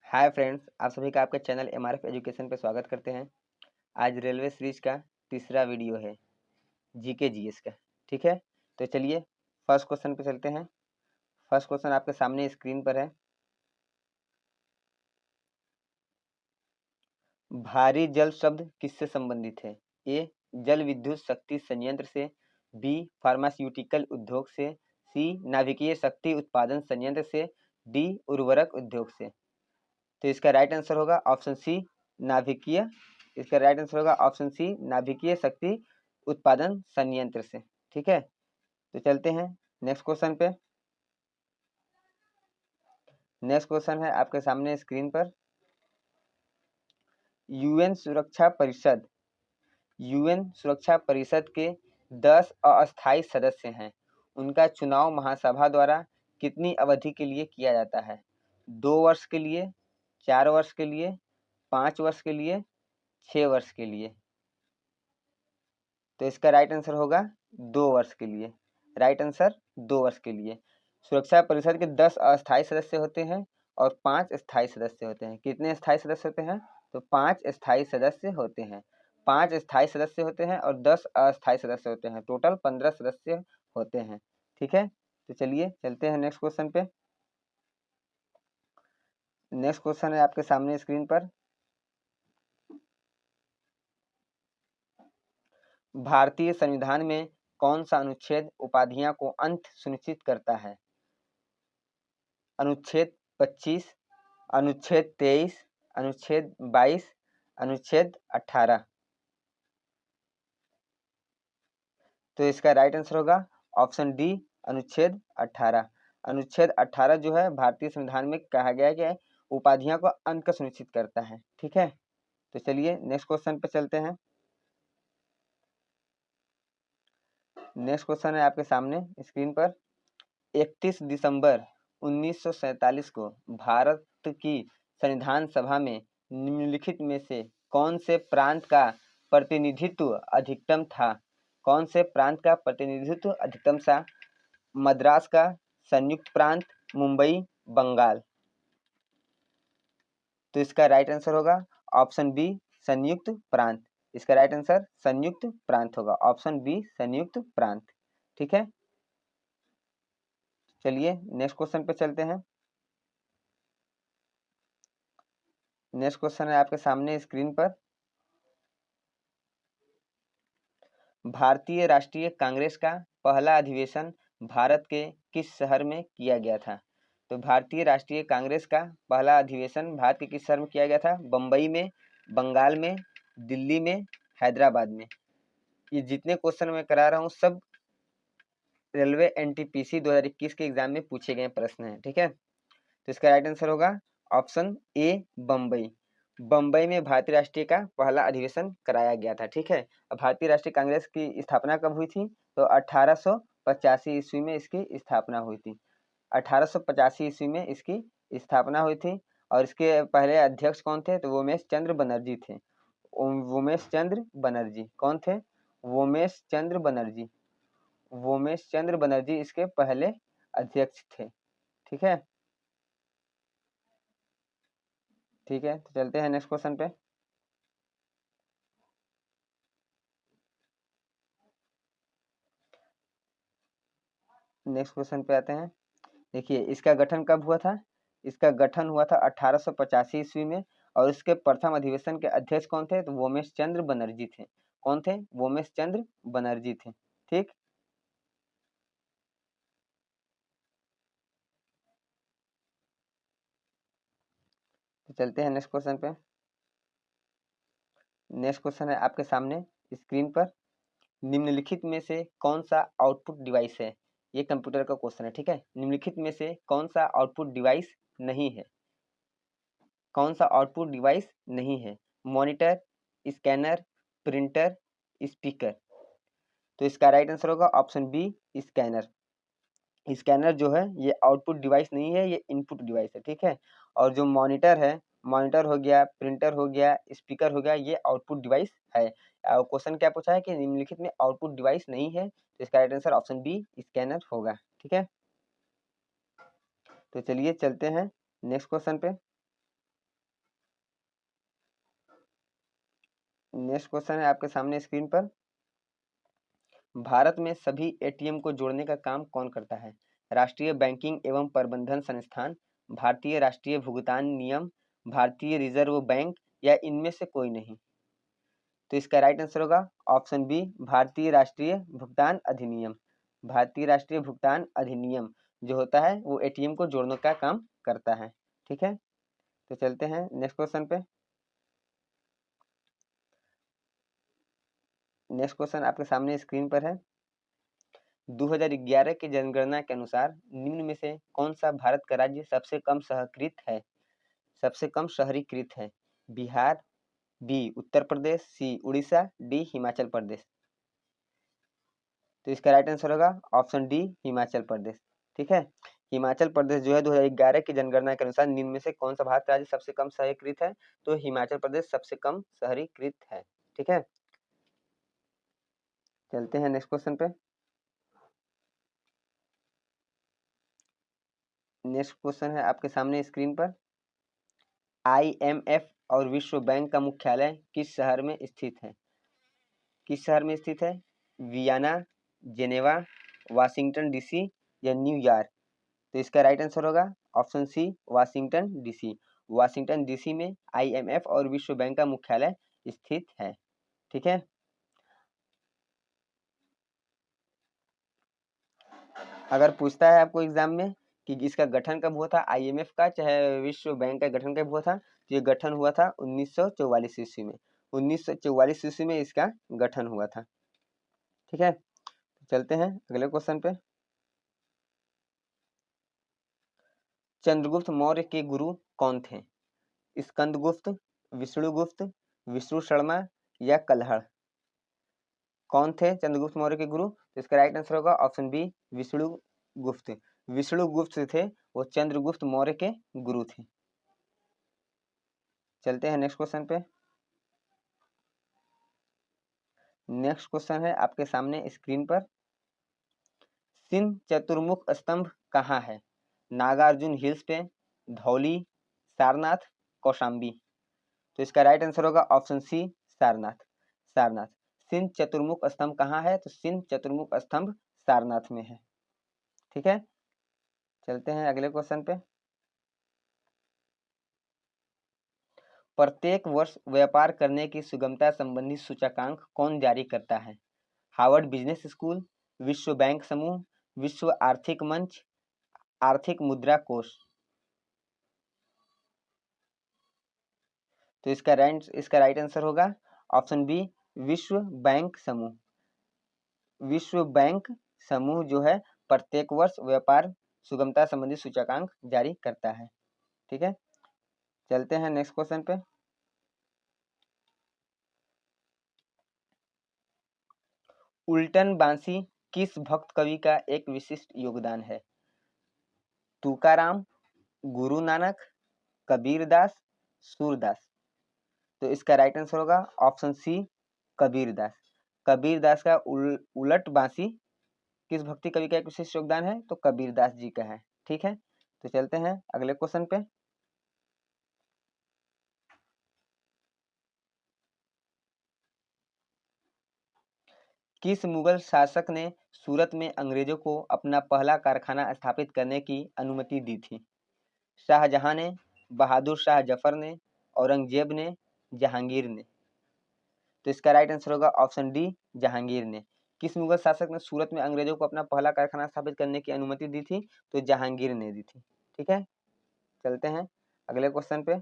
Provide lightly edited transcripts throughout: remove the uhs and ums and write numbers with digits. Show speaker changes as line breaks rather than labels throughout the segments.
Hi friends, आप सभी का आपके चैनल एमआरएफ एजुकेशन पे स्वागत करते हैं। आज रेलवे सीरीज का तीसरा वीडियो है जीके जीएस का। ठीक है, तो चलिए फर्स्ट क्वेश्चन पे चलते हैं। फर्स्ट क्वेश्चन आपके सामने स्क्रीन पर है। भारी जल शब्द किससे संबंधित है? ए जल विद्युत शक्ति संयंत्र से, बी फार्मास्यूटिकल उद्योग से, सी नाभिकीय शक्ति उत्पादन संयंत्र से, डी उर्वरक उद्योग से। तो इसका राइट आंसर होगा ऑप्शन सी नाभिकीय। इसका राइट आंसर होगा ऑप्शन सी नाभिकीय शक्ति उत्पादन संयंत्र से। ठीक है, तो चलते हैं नेक्स्ट क्वेश्चन पे। नेक्स्ट क्वेश्चन है आपके सामने स्क्रीन पर। यूएन सुरक्षा परिषद के 10 अस्थायी सदस्य हैं। उनका चुनाव महासभा द्वारा कितनी अवधि के लिए किया जाता है? 2 वर्ष के लिए, 4 वर्ष के लिए, 5 वर्ष के लिए, 6 वर्ष के लिए। तो इसका राइट आंसर होगा 2 वर्ष के लिए। राइट आंसर 2 वर्ष के लिए। सुरक्षा परिषद के 10 अस्थायी सदस्य होते हैं और 5 स्थायी सदस्य होते हैं। कितने स्थायी सदस्य होते हैं? तो 5 स्थायी सदस्य होते हैं। 5 स्थायी सदस्य होते हैं और 10 अस्थायी सदस्य होते हैं। टोटल 15 सदस्य होते हैं। ठीक है, तो चलिए चलते हैं नेक्स्ट क्वेश्चन पे। नेक्स्ट क्वेश्चन है आपके सामने स्क्रीन पर। भारतीय संविधान में कौन सा अनुच्छेद उपाधियां को अंत सुनिश्चित करता है? अनुच्छेद 25, अनुच्छेद 23, अनुच्छेद 22, अनुच्छेद 18। तो इसका राइट आंसर होगा ऑप्शन डी अनुच्छेद 18। अनुच्छेद 18 जो है भारतीय संविधान में कहा गया है कि उपाधियां को अंत का सुनिश्चित करता है। ठीक है, तो चलिए नेक्स्ट क्वेश्चन पे चलते हैं। नेक्स्ट क्वेश्चन है आपके सामने स्क्रीन पर। 31 दिसंबर 1947 को भारत की संविधान सभा में निम्नलिखित में से कौन से प्रांत का प्रतिनिधित्व अधिकतम था? कौन से प्रांत का प्रतिनिधित्व अधिकतम था? मद्रास का, संयुक्त प्रांत, मुंबई, बंगाल। तो इसका राइट आंसर होगा ऑप्शन बी संयुक्त प्रांत। इसका राइट आंसर संयुक्त प्रांत होगा, ऑप्शन बी संयुक्त प्रांत। ठीक है, चलिए नेक्स्ट क्वेश्चन पे चलते हैं। नेक्स्ट क्वेश्चन है आपके सामने स्क्रीन पर। भारतीय राष्ट्रीय कांग्रेस का पहला अधिवेशन भारत के किस शहर में किया गया था? तो भारतीय राष्ट्रीय कांग्रेस का पहला अधिवेशन भारत के किस शहर में किया गया था? बम्बई में, बंगाल में, दिल्ली में, हैदराबाद में। ये जितने क्वेश्चन मैं करा रहा हूँ सब रेलवे एनटीपीसी 2021 के एग्जाम में पूछे गए प्रश्न हैं। ठीक है, तो इसका राइट आंसर होगा ऑप्शन ए बम्बई। बम्बई में भारतीय राष्ट्रीय का पहला अधिवेशन कराया गया था। ठीक है, भारतीय राष्ट्रीय कांग्रेस की स्थापना कब हुई थी? तो 1885 ईस्वी में इसकी स्थापना हुई थी। 1885 ईस्वी में इसकी स्थापना हुई थी और इसके पहले अध्यक्ष कौन थे? तो वोमेश चंद्र बनर्जी थे। वोमेश चंद्र बनर्जी कौन थे? वोमेश चंद्र बनर्जी। वोमेश चंद्र बनर्जी इसके पहले अध्यक्ष थे। ठीक है, ठीक है, तो चलते हैं नेक्स्ट क्वेश्चन पे। नेक्स्ट क्वेश्चन पे आते हैं। देखिए इसका गठन कब हुआ था? इसका गठन हुआ था 1885 ईस्वी में और इसके प्रथम अधिवेशन के अध्यक्ष कौन थे? तो वोमेश चंद्र बनर्जी थे। कौन थे? वोमेश चंद्र बनर्जी थे। ठीक, तो चलते हैं नेक्स्ट क्वेश्चन पे। नेक्स्ट क्वेश्चन है आपके सामने स्क्रीन पर। निम्नलिखित में से कौन सा आउटपुट डिवाइस है? ये कंप्यूटर का क्वेश्चन है। ठीक है, निम्नलिखित में से कौन सा आउटपुट डिवाइस नहीं है? कौन सा आउटपुट डिवाइस नहीं है? Monitor, scanner, printer, speaker. तो इसका राइट आंसर होगा ऑप्शन बी स्कैनर। स्कैनर जो है ये आउटपुट डिवाइस नहीं है, ये इनपुट डिवाइस है। ठीक है, और जो मॉनिटर है, मॉनिटर हो गया, प्रिंटर हो गया, स्पीकर हो गया, ये आउटपुट डिवाइस है। क्वेश्चन क्या पूछा है कि निम्नलिखित में आउटपुट डिवाइस नहीं है, तो इसका right answer option B scanner होगा। ठीक है, तो चलिए चलते हैं नेक्स्ट क्वेश्चन पे। नेक्स्ट क्वेश्चन है आपके सामने स्क्रीन पर। भारत में सभी एटीएम को जोड़ने का काम कौन करता है? राष्ट्रीय बैंकिंग एवं प्रबंधन संस्थान, भारतीय राष्ट्रीय भुगतान नियम, भारतीय रिजर्व बैंक या इनमें से कोई नहीं? तो इसका राइट आंसर होगा ऑप्शन बी, भारतीय राष्ट्रीय भुगतान अधिनियम। भारतीय राष्ट्रीय भुगतान अधिनियम जो होता है वो एटीएम को जोड़ने का काम करता है। ठीक है, तो चलते हैं नेक्स्ट क्वेश्चन पे। नेक्स्ट क्वेश्चन आपके सामने स्क्रीन पर है। 2011 की जनगणना के अनुसार निम्न में से कौन सा भारत का राज्य सबसे कम सहकृत है, सबसे कम शहरीकृत है? बिहार, बी उत्तर प्रदेश, सी उड़ीसा, डी हिमाचल प्रदेश। तो इसका राइट आंसर होगा ऑप्शन डी, हिमाचल प्रदेश। ठीक है, हिमाचल प्रदेश जो है 2011 की जनगणना के अनुसार निम्न में से कौन सा भारत राज्य सबसे कम शहरीकृत है? तो हिमाचल प्रदेश सबसे कम शहरीकृत है। ठीक है, चलते हैं नेक्स्ट क्वेश्चन पे। नेक्स्ट क्वेश्चन है आपके सामने स्क्रीन पर। IMF और विश्व बैंक का मुख्यालय किस शहर में स्थित है? किस शहर में स्थित है? वियना, जेनेवा, वाशिंगटन डीसी या न्यूयॉर्क? तो इसका राइट आंसर होगा option C, Washington DC. Washington DC में IMF और विश्व बैंक का मुख्यालय स्थित है। ठीक है, अगर पूछता है आपको एग्जाम में कि इसका गठन कब हुआ था, IMF का चाहे विश्व बैंक का गठन कब हुआ था, तो ये गठन हुआ था 1944 ईस्वी में। 1944 ईस्वी में इसका गठन हुआ था। ठीक है, चलते हैं अगले क्वेश्चन पे। चंद्रगुप्त मौर्य के गुरु कौन थे? स्कंदगुप्त, विष्णुगुप्त, विष्णु शर्मा या कलहड़? कौन थे चंद्रगुप्त मौर्य के गुरु? तो इसका राइट आंसर होगा ऑप्शन बी, विष्णुगुप्त। विष्णुगुप्त थे वो चंद्रगुप्त मौर्य के गुरु थे। चलते हैं नेक्स्ट क्वेश्चन पे। नेक्स्ट क्वेश्चन है आपके सामने स्क्रीन पर। सिंध चतुर्मुख स्तंभ कहाँ है? नागार्जुन हिल्स पे, धौली, सारनाथ, कौशाम्बी? तो इसका राइट आंसर होगा ऑप्शन सी, सारनाथ। सारनाथ। सिंध चतुर्मुख स्तंभ कहाँ है? तो सिंध चतुर्मुख स्तंभ सारनाथ में है। ठीक है, चलते हैं अगले क्वेश्चन पे। प्रत्येक वर्ष व्यापार करने की सुगमता संबंधी सूचकांक कौन जारी करता है? हार्वर्ड बिजनेस स्कूल, विश्व बैंक समूह, विश्व आर्थिक मंच, आर्थिक मुद्रा कोष? तो इसका राइट आंसर होगा ऑप्शन बी, विश्व बैंक समूह। विश्व बैंक समूह जो है प्रत्येक वर्ष व्यापार सुगमता संबंधी सूचकांक जारी करता है। ठीक है, चलते हैं नेक्स्ट क्वेश्चन पे। उल्टन बांसी किस भक्त कवि का एक विशिष्ट योगदान है? तुकाराम, गुरु नानक, कबीरदास, सूरदास? तो इसका राइट आंसर होगा ऑप्शन सी, कबीरदास। कबीरदास का उलट बांसी किस भक्ति कवि का एक विशिष्ट योगदान है? तो कबीरदास जी का है। ठीक है, तो चलते हैं अगले क्वेश्चन पे। किस मुगल शासक ने सूरत में अंग्रेजों को अपना पहला कारखाना स्थापित करने की अनुमति दी थी? शाहजहां ने, बहादुर शाह जफर ने, औरंगजेब ने, जहांगीर ने? तो इसका राइट आंसर होगा ऑप्शन डी, जहांगीर ने। किस मुगल शासक ने सूरत में अंग्रेजों को अपना पहला कारखाना स्थापित करने की अनुमति दी थी? तो जहांगीर ने दी थी। ठीक है, चलते हैं अगले क्वेश्चन पे।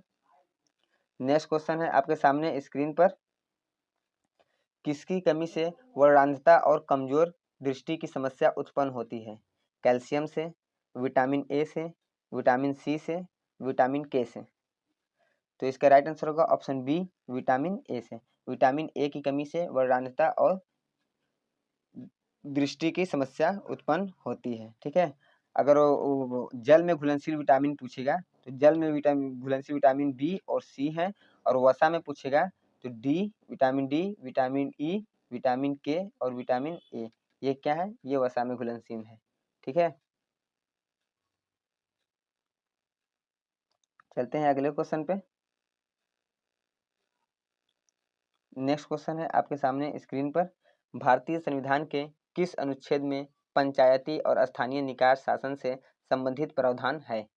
नेक्स्ट क्वेश्चन है आपके सामने स्क्रीन पर। किसकी कमी से वर्णांधता और कमजोर दृष्टि की समस्या उत्पन्न होती है? कैल्शियम से, विटामिन ए से, विटामिन सी से, विटामिन के से? तो इसका राइट आंसर होगा ऑप्शन बी, विटामिन ए से। विटामिन ए की कमी से वर्णांधता और दृष्टि की समस्या उत्पन्न होती है। ठीक है, अगर वो जल में घुलनशील विटामिन पूछेगा तो जल में घुलनशील विटामिन बी और सी है, और वसा में पूछेगा तो डी, विटामिन ई, विटामिन के और विटामिन ए। ये क्या है? ये वसा में घुलनशील है। ठीक है, चलते हैं अगले क्वेश्चन पे। नेक्स्ट क्वेश्चन है आपके सामने स्क्रीन पर, भारतीय संविधान के किस अनुच्छेद में पंचायती और स्थानीय निकाय शासन से संबंधित प्रावधान है?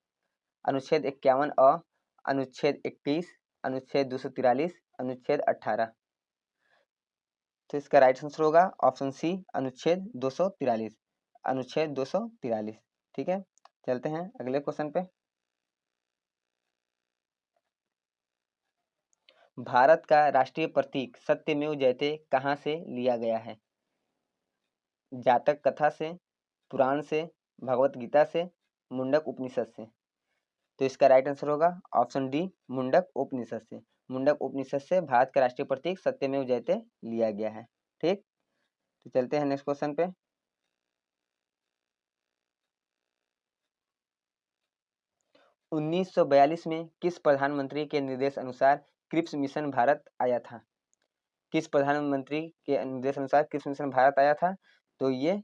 अनुच्छेद 51 अनुच्छेद 21, अनुच्छेद 243, अनुच्छेद 18। तो इसका राइट आंसर होगा ऑप्शन सी, अनुच्छेद 243। अनुच्छेद 243। ठीक है, चलते हैं अगले क्वेश्चन पे। भारत का राष्ट्रीय प्रतीक सत्यमेव जयते कहाँ से लिया गया है? जातक कथा से, पुराण से, भगवत गीता से, मुंडक उपनिषद से। तो इसका राइट आंसर होगा ऑप्शन डी, मुंडक उपनिषद से। मुंडक उपनिषद से भारत का राष्ट्रीय प्रतीक सत्यमेव जयते लिया गया है। ठीक, तो चलते हैं नेक्स्ट क्वेश्चन पे। उन्नीस सौ 42 में किस प्रधानमंत्री के निर्देश अनुसार क्रिप्स मिशन भारत आया था? किस प्रधानमंत्री के निर्देश अनुसार क्रिप्स मिशन भारत आया था? तो ये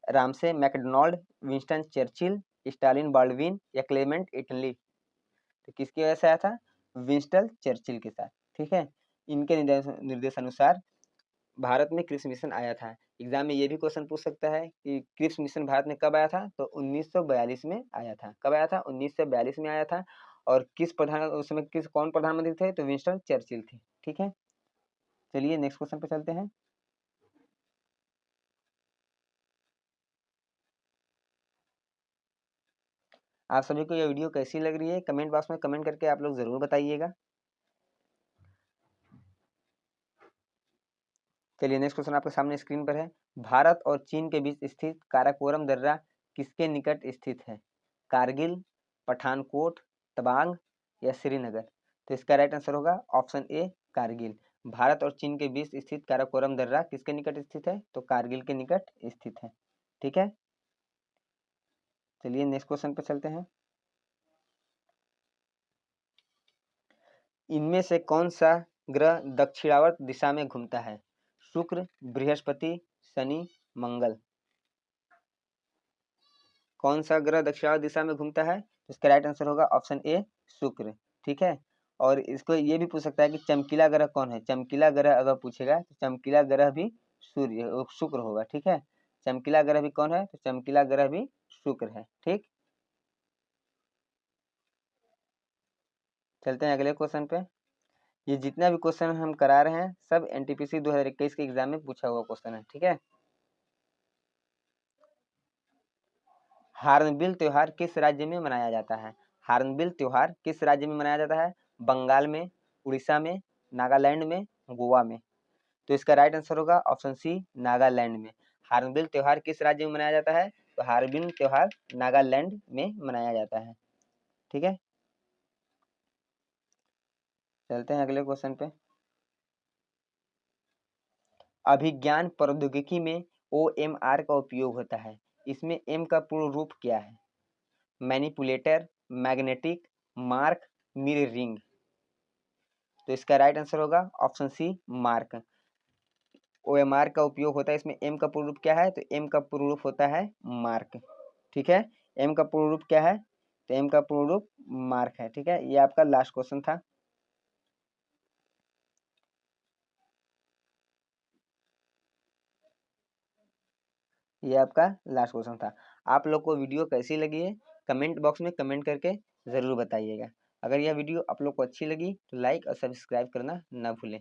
Ramsay McDonald, Winston Churchill, Stalin Baldwin या क्लेमेंट इटली। तो किसकी वजह से आया था? विंस्टन चर्चिल के साथ। ठीक है, इनके निर्देश अनुसार भारत में क्रिप्स मिशन आया था। एग्जाम में ये भी क्वेश्चन पूछ सकता है कि क्रिप्स मिशन भारत में कब आया था? तो 1942 में आया था। कब आया था? 1942 में आया था। और उस समय कौन प्रधानमंत्री थे? तो विंस्टन चर्चिल थे। ठीक है, चलिए नेक्स्ट क्वेश्चन पे चलते हैं। आप सभी को यह वीडियो कैसी लग रही है कमेंट बॉक्स में कमेंट करके आप लोग जरूर बताइएगा। चलिए नेक्स्ट क्वेश्चन आपके सामने स्क्रीन पर है, भारत और चीन के बीच स्थित काराकोरम दर्रा किसके निकट स्थित है? कारगिल, पठानकोट, तवांग या श्रीनगर। तो इसका राइट आंसर होगा ऑप्शन ए, कारगिल। भारत और चीन के बीच स्थित काराकोरम दर्रा किसके निकट स्थित है? तो कारगिल के निकट स्थित है। ठीक है, चलिए नेक्स्ट क्वेश्चन पे चलते हैं। इनमें से कौन सा ग्रह दक्षिणावर्त दिशा में घूमता है? शुक्र, बृहस्पति, शनि, मंगल। कौन सा ग्रह दक्षिणावर्त दिशा में घूमता है? इसका राइट आंसर होगा ऑप्शन ए, शुक्र। ठीक है, और इसको ये भी पूछ सकता है कि चमकीला ग्रह कौन है? चमकीला ग्रह अगर पूछेगा तो चमकीला ग्रह भी शुक्र होगा। ठीक है, चमकीला ग्रह भी कौन है? तो चमकीला ग्रह भी शुक्र है। ठीक, चलते हैं अगले क्वेश्चन पे। ये जितना भी क्वेश्चन हम करा रहे हैं सब एनटीपीसी 2021 के एग्जाम में पूछा हुआ क्वेश्चन है। ठीक है, हार्नबिल त्योहार किस राज्य में मनाया जाता है? हार्नबिल त्योहार किस राज्य में मनाया जाता है? बंगाल में, उड़ीसा में, नागालैंड में, गोवा में। तो इसका राइट आंसर होगा ऑप्शन सी, नागालैंड में। हार्नबिल त्योहार किस राज्य में मनाया जाता है? तो हार्नबिल त्योहार नागालैंड में मनाया जाता है। ठीक है, चलते हैं अगले क्वेश्चन पे। अभिज्ञान प्रौद्योगिकी में OMR का उपयोग होता है। इसमें M का पूर्ण रूप क्या है? Manipulator, magnetic, mark, mirroring. तो इसका राइट आंसर होगा ऑप्शन सी, मार्क। OMR का उपयोग होता है, इसमें M का पूर्ण रूप क्या है? तो M का पूर्ण रूप होता है मार्क। ठीक है, M का पूर्ण रूप क्या है? तो M का पूर्ण रूप मार्क है। ठीक है, ये आपका लास्ट क्वेश्चन था। ये आपका लास्ट क्वेश्चन था। आप लोग को वीडियो कैसी लगी है कमेंट बॉक्स में कमेंट करके ज़रूर बताइएगा। अगर यह वीडियो आप लोग को अच्छी लगी तो लाइक और सब्सक्राइब करना ना भूलें।